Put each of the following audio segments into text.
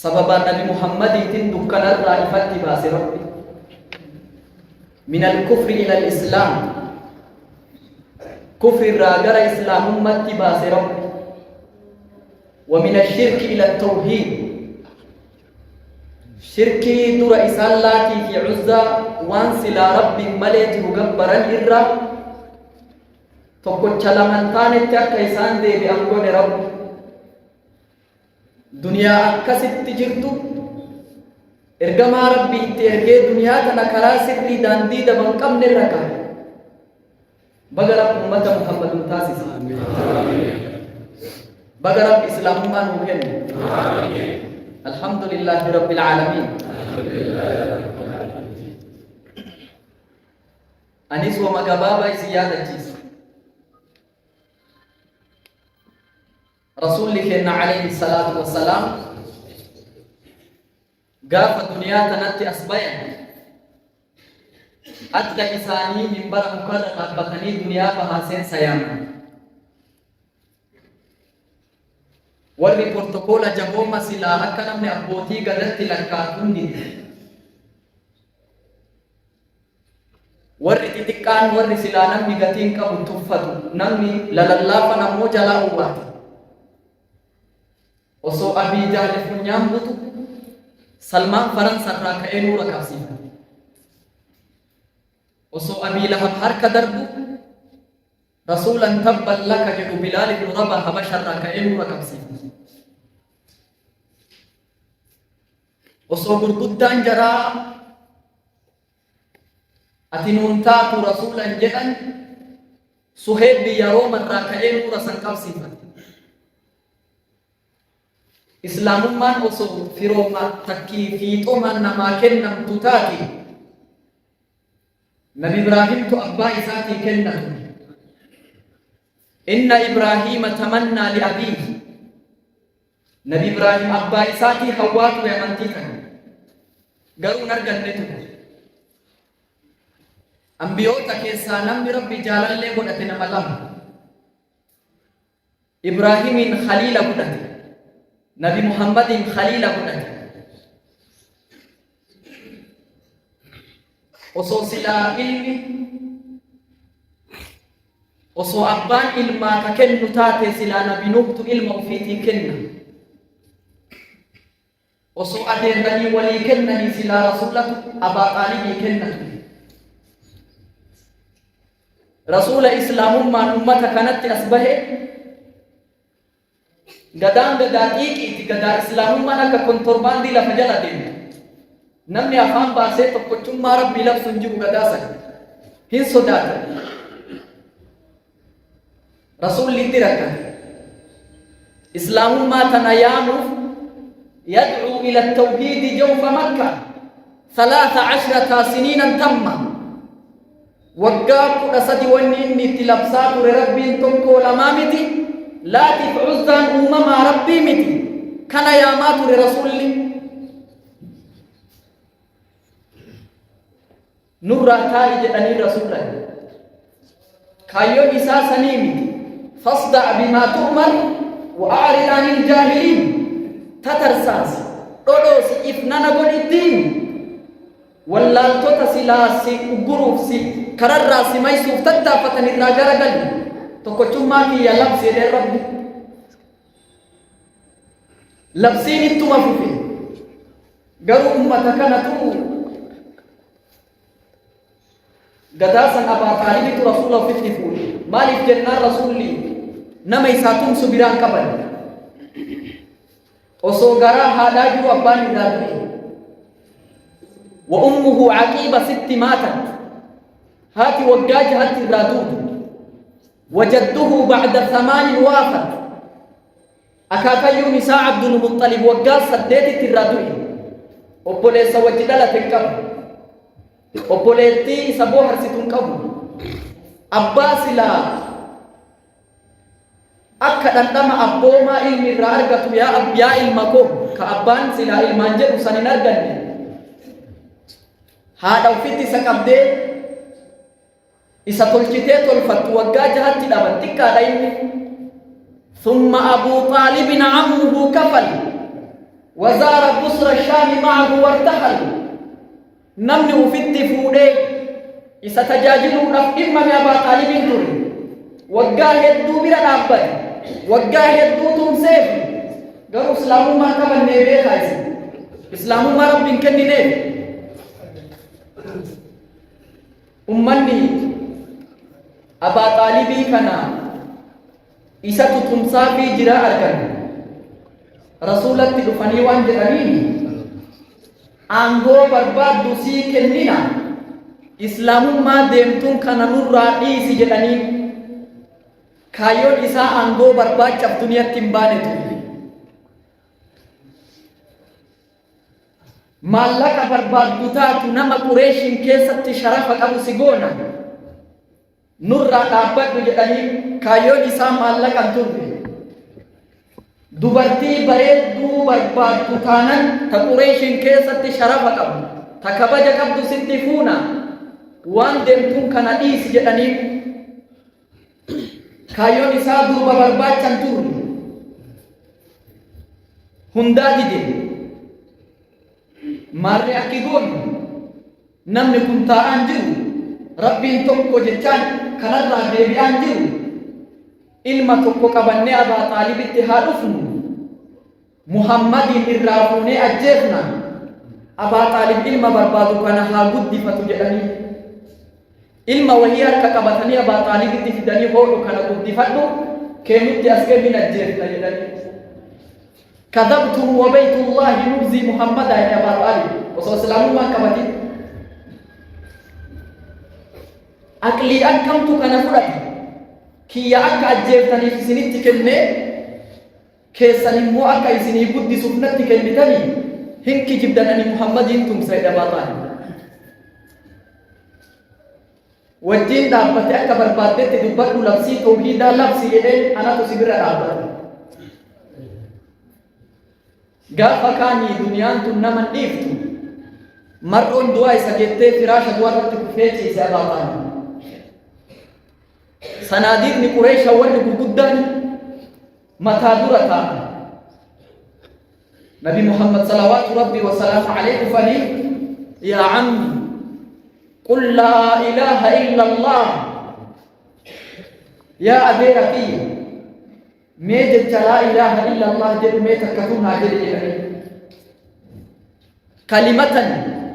سبب النبي محمد تندكنا الرائفة باس ربي من الكفر إلى الإسلام كفر الراجر إسلام أمة باس ربي ومن الشرك إلى التوحيد شركي در إسالاتي في عزة وانسلا ربي مليت مقبرا إرّا تقول شلمنتان التاكيسان دي بأنقون رب دنيا أكست تجرتو إرقما ربي ترقى دنيا تنكرا سري داندي دبن كم نرقا بغرب أمة محمد تاسس بغرب إسلام ما نوهن الحمد لله رب العالمين أنيس ومقبابا زيادة جيس رسول الله عليه الصلاة والسلام قاف الدنيا تنتي أصبعا أدى إساني من برا مكرر أبطني دنيا فهاسين سياما ورّي بورتوكولا جابوما سلا أكنا من أبوتي قدرت لكاتون دي ورّي تتكان ورّي سلا نمي غتين كبتوفتو نمي للالافا نمو جلا أواتي osoo Abii Jahl funyaan butu Salmaan Faransarraa ka'ee nuura qabsiifate. Osoo Abii Lahab harka darbu Rasuulan tabban laka jedhu Bilaal ibn Rabah Habasharraa ka'ee nuura qabsiifate. Osoo gurguddaan jaraa ati nuun taatu Rasuulan jedhan Suheeb biyya Roomarraa ka'ee nuura san qabsiifate. Islaamummaan osoo firooma takkii fiixoomaan namaa kennamtu taate Nabi Ibraahimtu abbaa isaatii kennatu. Inna Ibraahiima tamannaa li'abiihi Nabi Ibraahim abbaa isaatii hawwaatu amantii kana garuu hin arganne ture. Ambiyoota keessaa namni Rabbi jaalallee godhate nama lama. Ibraahimin khaliila godhate. Nabi Muhammadin khaliila godhate. Osoo silaa ilmi osoo abbaan ilmaa ka kennu taate silaa Nabi Nuhtu ilma ofiitii kenna. Osoo adeerranii walii kennanii silaa Rasuulatu Abaa Xaalibii kennatu. Rasuula islaamummaan ummata kanatti as bahe gadaan gadaa xiiqiiti gadaa islaamummaan akka kontorbaandii lafa jala deemtu. Namni afaan baasee tokkochummaa Rabbii labsu hin jiru gadaa sana hin sodaatan. Rasuulli itti rakkate. Islaamummaa tana yaamuuf yad'uu ila tawhiidi jawfa Makka 13 siniinan tamma. Waggaa 13 wanni inni itti labsaa ture Rabbiin tokko lamaa miti. Laatiif Uzzaan uumamaa Rabbii miti. Kana yaamaa ture Rasuulli. Nurraa taa'i jedhanii Rasuula. Kaayyoon isaa sanii miti. Fasda' bimaa tu'mar wa a'rid 'anil jaahiliin. Tatarsaasi dhodhoosi ifnana godhittiin wallaaltota silaa si uguruuf si kararraa si maysuuf tattaafatan irraa garagali. Tokkochummaa kiyya labsi jedhee Rabbi. Labsiin ittuma fufe. Garuu ummata kanatu gadaasan Abaa Xaalibitu Rasuula ofitti fuudhe. Maaliif jennaan Rasuulli nama isaa tumsu biraan qaban. Osoo garaa haadhaa jiru abbaan irraa du'e. Wa ummuhu Caqiiba 6 maatat. Haati waggaa 6 irraa duute. وجده بعد 8 وافت. أكاكيون نساء عبد المطلب وقال صديتي الرادوي وبوليس وجدالة الكبر وبوليتي سبوهر ستون كبر أباس لا أكد أنتما أبوما إلمي رأرقة يا أبياء المكوم كأبان سلا المانجر وسنين أرقن هذا وفيتي سكبدي isa tolchitee tolfattu waggaa 6 dhaban xiqqaadha inni. ثم أبو طالب عمه كفل وزار بصر الشام معه وارتحل نمني وفت فودي يستجاجلوا إما من أبا طالب تري وقاه يدو بلا نابد وقاه يدو تمسيف قالوا إسلامو ما كمان نبي خايس إسلامو ما رب كني نبي أمني أبا طالبي كنا إساتو تمسافي جراء أركن رسولك تدفني وان جرانيني أنغو برباد دوسي كنينا إسلامو ما ديمتون كان نور رئيسي جراني كايون إسا أنغو برباد جب دنيا تنباني تو مالك برباد دوتاتو نما قريشين كيست شرفك أبو سيغونا نور رأباد جراني كايون إسا مالك أنتون dubartii bareedduu barbaaddu taanan ta qureeshin keessatti sharafa qabdu ta kabaja qabdu sitti fuuna waan deemtuun kana dhiisi jedhanii kaayyoon isaa duuba barbaachan turre hundaa dide maarree akki goonu namni kun taa'aan jiru rabbiin tokko jechaan kanarraa deebi'aan jiru ilma tokko qabannee Abaa Xaalibitti haa dhufnu Muhammadin irraa fuunee ajjeefna Abaa Xaalib ilma barbaadu kana haa guddifatu jedhanii ilma wahii harka qabatanii Abaa Xaalibitti fidanii hoodhu kana guddifadhu keenutti as gabin ajjeefna jedhanii kadabtum wa baytullahi nubzi Muhammada ya Abaa Xaalib osoo islaamummaan qabatin aqlii akkamtu kana fudhate kiyya akka ajjeeftaniif isinitti kennee keessan immoo akka isinii guddisuuf natti kennitanii hin kijibdanani Muhammadiin tumsa Abaa Xaalib wajjin dhaabbate akka barbaaddetti dubbadhu labsii tawhiidaa labsi jedheen anatu si bira dhaabbate gaafa kaanii duniyaan tun nama dhiiftu mar'oon du'aa isa jettee firaasha du'arratti kufee ciise Abaa Xaalib sanaadiqni Qureesha warri gurguddaan mataa dura taa'an Nabi Muhammad salawaatu rabbi wa salaamu alayhi fanii yaa cammi qul laa ilaaha illa Allah yaa adeera kiyya mee jecha laa ilaaha illa Allah jedhu mee takkatuun haa jedhe jedhanii kalimatan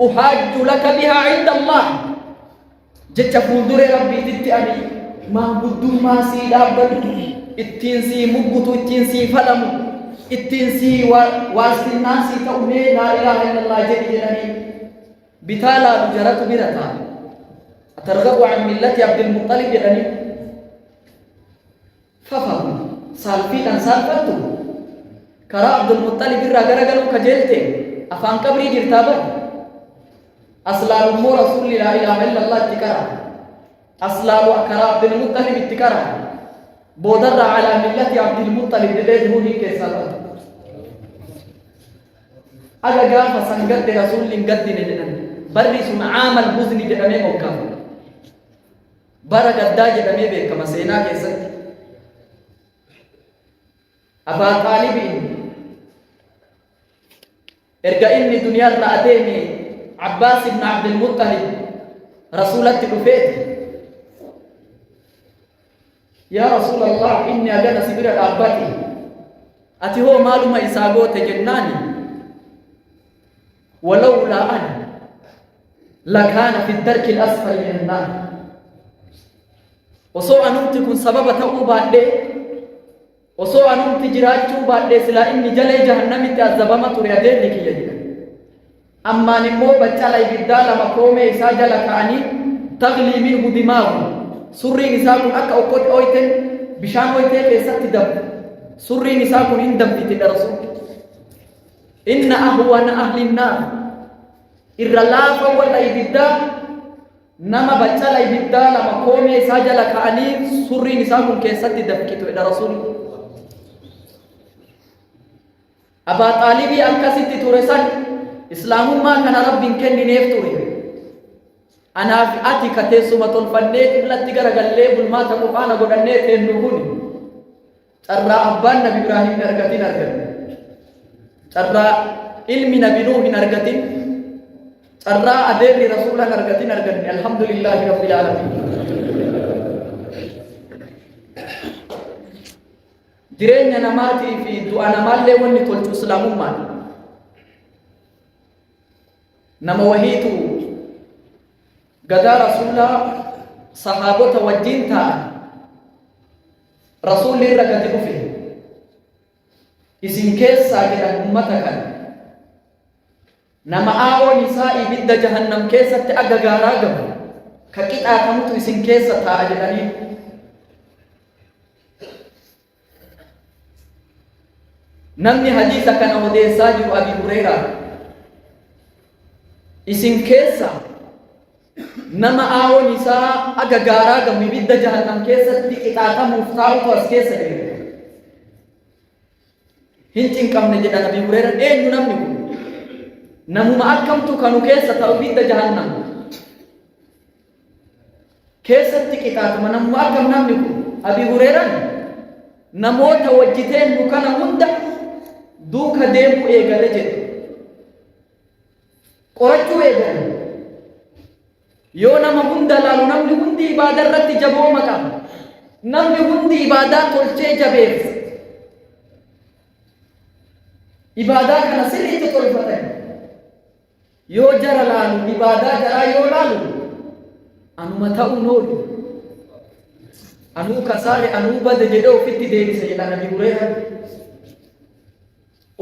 uhaajju laka bihaa inda Allah jecha fuulduree rabbiititti ani maanguddummaa sii dhaabbatu ittiin sii muggutu ittiin sii falamu ittiin sii waastinnaa sii ta'u mee laa ilaaha illallah jedhanii bitaa laalu jaratu bira taa'e atarghabu an millati Abdilmuxalib jedhanii fafamu saalfiidhaan saalfattu karaa Abdulmuxalib irraa garagaluu kajeelte afaan qabrii jirtaa bara aslaalummoo rasuulli laa ilaaha illallah itti qara أصلاب أكرا عبد المطلب اتكرا بودر على ملة عبد المطلب لديه كيسر أجا قام سنقد رسول قد نجنن برس معام البزن جدمي موكام برا قدا جدمي بك مسينا كيسر أبا طالب ارجع إني دنيا رأتيني عباس بن عبد المطلب رسولة كفيت يا رسول الله إني أجانا سبيل الأباتي أتي هو معلومة إساقوة جناني ولولا أنا لكان في الدرك الأسفل من النار وسوء نمتكن سبب تقوبات دي وسوء نمت جراجو بعد دي سلا إني جلي جهنم تأذبما تريدين لكي يجب أما نمو بچالا إبدال مقومي إساجا لكاني تغلي منه دماغه سري نساكن أكا أكود أويتن بشان أويتن كيسات دب سري نساكن إندم تتدرسون إن أهوان أهل النار إرلافا ولا إبدا نما بچالا إبدا لما قومي ساجا لكاني سري نساكن كيسات دب كتو إدرسون أبا طالبي أنكسيت تورسان إسلام ما كان رب كني نفتوري أنا في أتي كتسمة الفنيت بلا تجارة قلّي بالما تقول أنا قد نيت النهوني ترى أبان نبي إبراهيم نرجعتي نرجع carraa ilmi nabi nuuh hin argatin carraa adeerri rasuula hin argatin arganne alhamdulillahi rabbil alamin. Jireenya namaatii fi du'a namaallee wanni tolchu islaamummaan nama wahiitu gadaa rasuulaa sahaabota wajjiin ta'an rasuulli irra gadi dhufe isin keessaa jedhan ummata kana nama aawoon isaa ibidda jahannam keessatti aga gaaraa gabu ka qixaatamutu isin keessa taa'a jedhanii namni hadiisa kana odeessaa jiru Abi Hurayraa isin keessa nama aawoon isaa aga gaaraa gabu ibidda jahannam keessatti qixaatamuuf taa'utu as keessa jira hin cinqamne jedhan Abi Hurayraa. Eenyu namni kun namuma akkamtu kanu keessa ta'u ibidda jahannam keessatti qixaatama namuma akkam namni kun Abi Hurayraa namoota wajjiteen nu kana hunda duuka deemuu eegale jedhe qorachuu eegale yoo nama hunda laalu namni hundi ibaadaa irratti jabooma qaba namni hundi ibaadaa tolchee jabeessa ibaadaa kana sirriitti tolfatan yoo jara laalu ibaadaa jaraa yoo laalu anuma ta'uun oolu anuu kasaare anuu bade jedhee ofitti deebise jedha Nabi Hurayraa.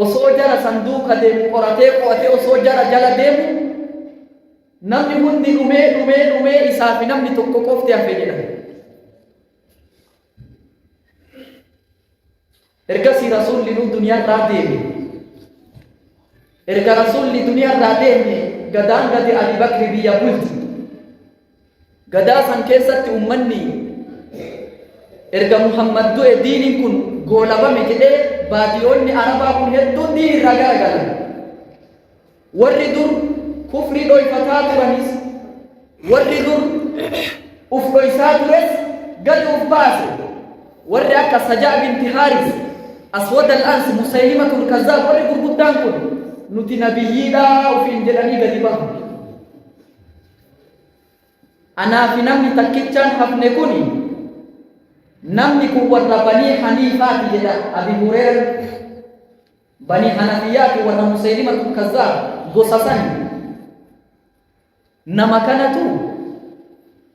Osoo jara sanduuqa deemu qoratee qo'atee osoo jara jala deemu namni hundi dhumee isaa fi namni tokko qofti hafe jedha. Ergasii rasuulli nu duniyaarraa deeme. Erga rasuulli duniyaarraa deeme gadaan gadi Abi Bakri biyya bulti. Gadaa san keessatti ummanni erga Muhammad du'e diiniin kun goolabame jedhee baadiyoonni Arabaa kun hedduun diin irraa garagalan. Warri dur kufrii dhoyfataa turanis warri dur uf dhoysaa tures gadi uf baase. Warri akka Sajaa binti Haaris Aswad al-Ans Musaylimatul Kazzaab warri gurguddaan kun nuti nabiyyiidhaa ofiin jedhanii gadi bahu. Anaa fi namni takkichaan hafne kuni namni kun warra Banii Haniifaati jedha Abi Hurayraa. Banii Hanafiyaati warra Musaylimatul Kazzaab gosa sani. Nama kanatu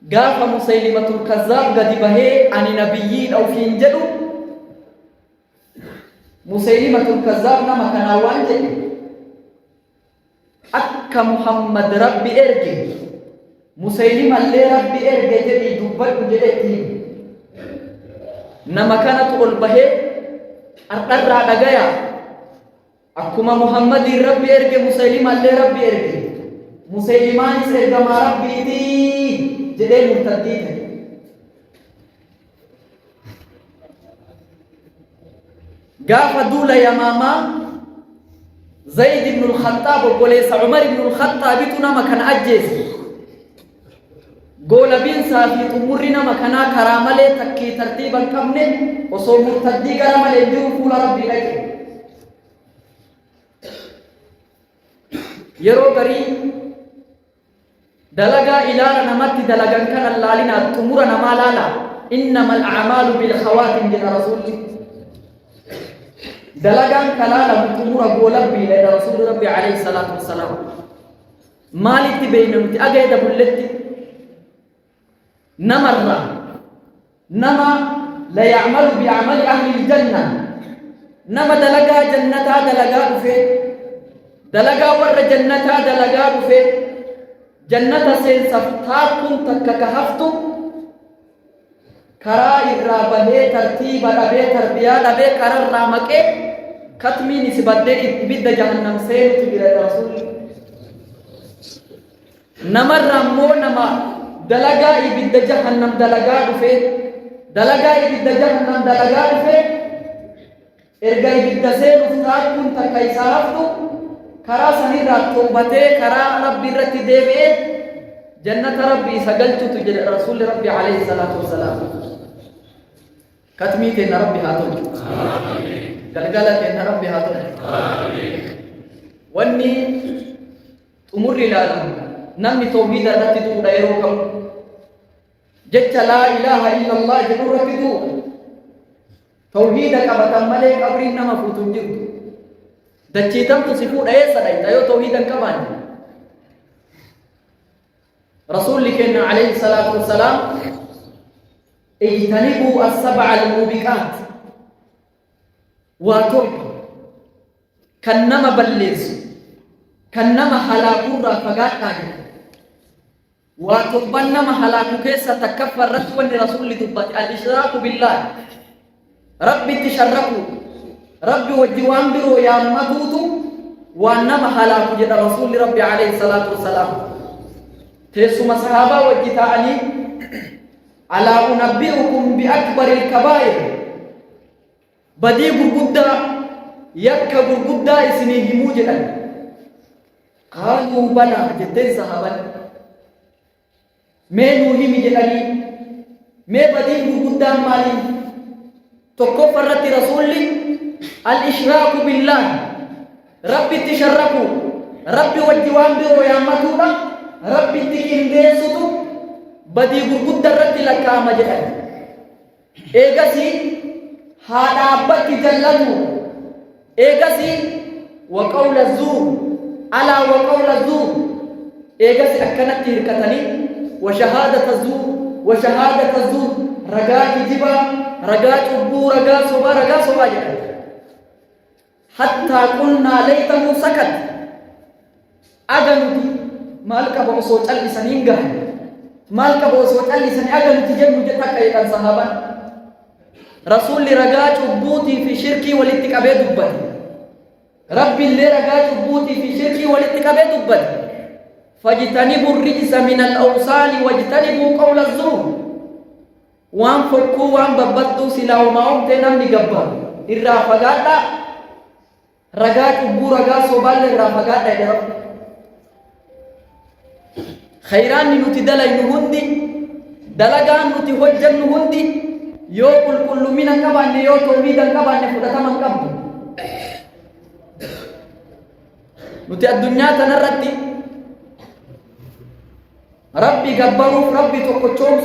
gaafa Musaylimatul Kazzaab gadi bahee ani nabiyyiidha ofiin jedhu Musaylimatul Kazzaab nama kanaa waan jedhe akka Muhammad Rabbi erge Musaylimallee Rabbi erge jedhii dubbadhu jedhetti nama kanatu ol bahee ardharraa dhagaya akkuma Muhammadiin Rabbi erge Musaylimallee Rabbi erge Musaylimaanis ergamaa Rabbiiti jedhee murtaddii ta'e. Gaafa duula Yamaamaa Zayd ibn al-Khattaab obboleessa Umar ibn al-Khattaabitu nama kana ajjeese. Goolabiinsaa fi xumurri nama kanaa karaa malee takkii tartiiba hin qabne osoo murtaddii gara malee jiru fuula Rabbii dhaqe. Yeroo garii dalagaa ilaala namatti dalagan kana laalinaa xumura namaa laala. Innamal a'maalu bil khawaatim jedha rasuulli. Dalagaan kalaala xumura goolabbii jedha rasuulli Rabbi alayhi salaatu wassalaam. Maalitti beeynamti ageeda bulletti نمر نما لا يعمل بعمل أهل الجنة نما دلقا جنة دلقا في دلقا ور جنة دلقا في جنة سين سفتار كنت كهفتو كرا إرابه ترتيب ربه تربية ربه كرر رامك ختمي نسبت إبد جهنم سين تبير الرسول نمر رمو نما دلقا إبد جهنم دلقا دفه دلقا إبد جهنم دلقا دفه إرقا إبد سين افتار كنت كيسافتو كرا سنيرا توبته كرا ربي رتي ديبه جنة ربي سقلت تجد رسول ربي عليه الصلاة والسلام كتميت إن ربي هاتون قلقلت إن ربي هاتون واني تمر لازم نمي توحيد التي تقول يروكم جت لا إله إلا الله جنور تدو توحيدك أبدا ملك أبرين نما فوتون جد دجيتم تصفون أي سرعي تيو توحيدك كمان رسول لكنا عليه الصلاة والسلام اجتنبوا السبع الموبقات واتوب كنما بلز كنما حلاقون رافقات تاجر واتوبنما حلاقو كيسا تكفر رسول رسول لدبات الإشراك بالله ربي تشركوا ربي والجوان برو يا مدوتو وانما حلاقو جد رسول ربي عليه الصلاة والسلام تيسو صحابة وجتاني ألا أنبئكم بأكبر الكبائر بدي غرغدا يكا غرغدا اسنه موجدا قالوا بلى جتين صحابة مينو هم جدني مي بدي غرغدا مالي تكفرت رسولي الإشراك بالله ربي تشركوا ربي وجوان برو يا مدونا ربي تكين ديسوتو بدي غرغدا رتي لك مجد ايغسي هذا أبك جلته إيجاسي وقول الزور على وقول الزور إيجاسي أكنت تركتني وشهادة الزور رجاء جبا رجاء أبو رجاء صبا حتى قلنا ليته سكت أجنتي مالك بوسوت اللسانين جاه مالك بوسوت اللسان أجنتي جنو جتك أيضا صحابا رسول رجاء بوتي في شركي والاتكابي دبت ربي اللي رجاء بوتي في شركي والاتكابي دبت فاجتنبوا الرجس من الأوصال واجتنبوا قول الزور وان فرقوا وان ببدوا سلا وما أمتنا نقبر الرافقات رجاء بو رجاء صبال الرافقات يا رب خيران نتدل نهندي دلقان نتهجن نهندي يو كل من كبان يو توحيد كبان فدتمن كبد نتي الدنيا تنرتي ربي جبروا ربي تقوتشوم